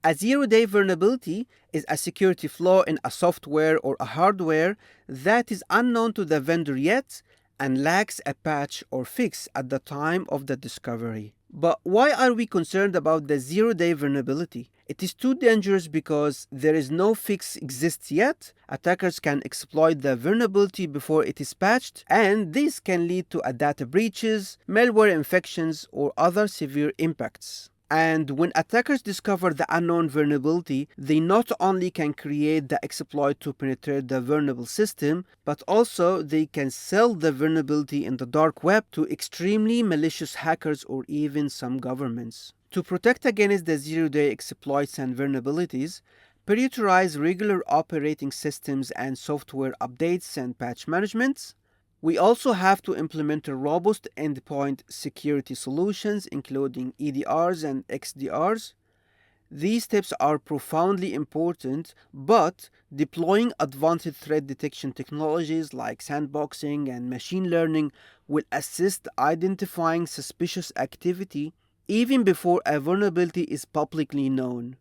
A zero-day vulnerability is a security flaw in a software or a hardware that is unknown to the vendor yet and lacks a patch or fix at the time of the discovery. But why are we concerned about the zero-day vulnerability? It is too dangerous because there is no fix exists yet. Attackers can exploit the vulnerability before it is patched, and this can lead to data breaches, malware infections, or other severe impacts. And when attackers discover the unknown vulnerability, they not only can create the exploit to penetrate the vulnerable system, but also they can sell the vulnerability in the dark web to extremely malicious hackers or even some governments. To protect against the zero-day exploits and vulnerabilities, prioritize regular operating systems and software updates and patch managements. We also have to implement robust endpoint security solutions, including EDRs and XDRs. These steps are profoundly important, but deploying advanced threat detection technologies like sandboxing and machine learning will assist identifying suspicious activity even before a vulnerability is publicly known.